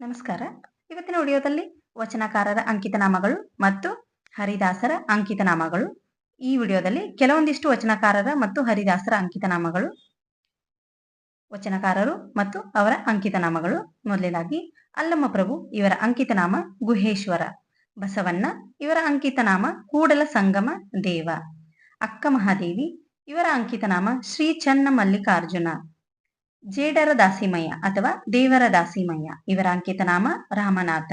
ನಮಸ್ಕಾರ. ಇವತ್ತಿನ ವಿಡಿಯೋದಲ್ಲಿ ವಚನಕಾರರ ಅಂಕಿತನಾಮಗಳು ಮತ್ತು ಹರಿದಾಸರ ಅಂಕಿತನಾಮಗಳು. ಈ ವಿಡಿಯೋದಲ್ಲಿ ಕೆಲವೊಂದಿಷ್ಟು ವಚನಕಾರರ ಮತ್ತು ಹರಿದಾಸರ ಅಂಕಿತನಾಮಗಳು, ವಚನಕಾರರು ಮತ್ತು ಅವರ ಅಂಕಿತನಾಮಗಳು. ಮೊದಲನೇದಾಗಿ ಅಲ್ಲಮ ಪ್ರಭು, ಇವರ ಅಂಕಿತನಾಮ ಗುಹೇಶ್ವರ. ಬಸವಣ್ಣ, ಇವರ ಅಂಕಿತನಾಮ ಕೂಡಲ ಸಂಗಮ ದೇವ. ಅಕ್ಕ ಮಹಾದೇವಿ, ಇವರ ಅಂಕಿತನಾಮ ಶ್ರೀ ಚನ್ನ ಮಲ್ಲಿಕಾರ್ಜುನ. ಜೇಡರ ದಾಸಿಮಯ್ಯ ಅಥವಾ ದೇವರ ದಾಸಿಮಯ್ಯ, ಇವರ ಅಂಕಿತನಾಮ ರಾಮನಾಥ.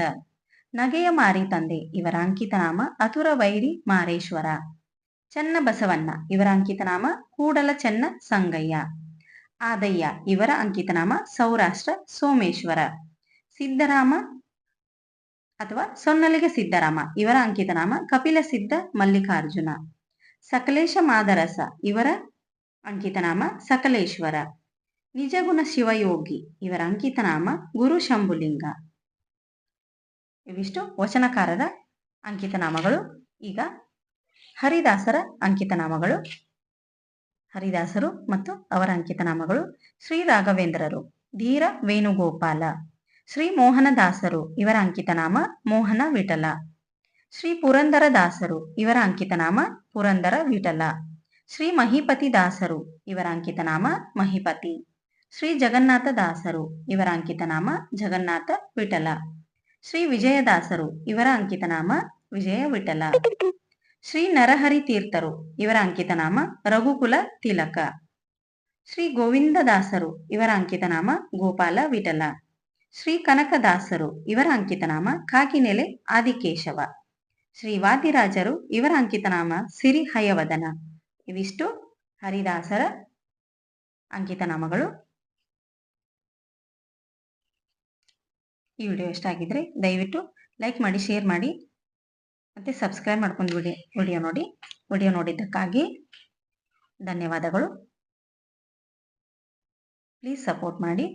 ನಗೆಯ ಮಾರಿ ತಂದೆ, ಇವರ ಅಂಕಿತನಾಮ ಅತುರ ವೈರಿ ಮಾರೇಶ್ವರ. ಚನ್ನ ಬಸವಣ್ಣ, ಇವರ ಅಂಕಿತನಾಮ ಕೂಡಲ ಚೆನ್ನ ಸಂಗಯ್ಯ. ಆದಯ್ಯ, ಇವರ ಅಂಕಿತನಾಮ ಸೌರಾಷ್ಟ್ರ ಸೋಮೇಶ್ವರ. ಸಿದ್ದರಾಮ ಅಥವಾ ಸೊನ್ನಲಿಗೆ ಸಿದ್ದರಾಮ, ಇವರ ಅಂಕಿತನಾಮ ಕಪಿಲ ಸಿದ್ಧ ಮಲ್ಲಿಕಾರ್ಜುನ. ಸಕಲೇಶ ಮಾದರಸ, ಇವರ ಅಂಕಿತನಾಮ ಸಕಲೇಶ್ವರ. ನಿಜಗುಣ ಶಿವಯೋಗಿ, ಇವರ ಅಂಕಿತನಾಮ ಗುರು ಶಂಭುಲಿಂಗ. ಇವಿಷ್ಟು ವಚನಕಾರರ ಅಂಕಿತನಾಮಗಳು. ಈಗ ಹರಿದಾಸರ ಅಂಕಿತನಾಮಗಳು. ಹರಿದಾಸರು ಮತ್ತು ಅವರ ಅಂಕಿತನಾಮಗಳು: ಶ್ರೀ ರಾಘವೇಂದ್ರರು, ಧೀರ ವೇಣುಗೋಪಾಲ. ಶ್ರೀ ಮೋಹನದಾಸರು, ಇವರ ಅಂಕಿತನಾಮ ಮೋಹನ ವಿಠಲ. ಶ್ರೀ ಪುರಂದರ ದಾಸರು, ಇವರ ಅಂಕಿತನಾಮ ಪುರಂದರ ವಿಠಲ. ಶ್ರೀ ಮಹಿಪತಿ ದಾಸರು, ಇವರ ಅಂಕಿತನಾಮ ಮಹಿಪತಿ. ಶ್ರೀ ಜಗನ್ನಾಥ ದಾಸರು, ಇವರ ಅಂಕಿತನಾಮ ಜಗನ್ನಾಥ ವಿಠಲ. ಶ್ರೀ ವಿಜಯದಾಸರು, ಇವರ ಅಂಕಿತನಾಮ ವಿಜಯ ವಿಠಲ. ಶ್ರೀ ನರಹರಿ ತೀರ್ಥರು, ಇವರ ಅಂಕಿತನಾಮ ರಘುಕುಲ ತಿಲಕ. ಶ್ರೀ ಗೋವಿಂದದಾಸರು, ಇವರ ಅಂಕಿತನಾಮ ಗೋಪಾಲ ವಿಠಲ. ಶ್ರೀ ಕನಕದಾಸರು, ಇವರ ಅಂಕಿತನಾಮ ಕಾಕಿನೆಲೆ ಆದಿಕೇಶವ. ಶ್ರೀ ವಾದಿರಾಜರು, ಇವರ ಅಂಕಿತನಾಮ ಸಿರಿ ಹಯವದನ. ಇವಿಷ್ಟು ಹರಿದಾಸರ ಅಂಕಿತನಾಮಗಳು. ಈ ವಿಡಿಯೋ ಇಷ್ಟ ಆಗಿದ್ರೆ ದಯವಿಟ್ಟು ಲೈಕ್ ಮಾಡಿ, ಶೇರ್ ಮಾಡಿ ಮತ್ತು ಸಬ್ಸ್ಕ್ರೈಬ್ ಮಾಡ್ಕೊಂಡು ವಿಡಿಯೋ ನೋಡಿದ್ದಕ್ಕಾಗಿ ಧನ್ಯವಾದಗಳು. ಪ್ಲೀಸ್ ಸಪೋರ್ಟ್ ಮಾಡಿ.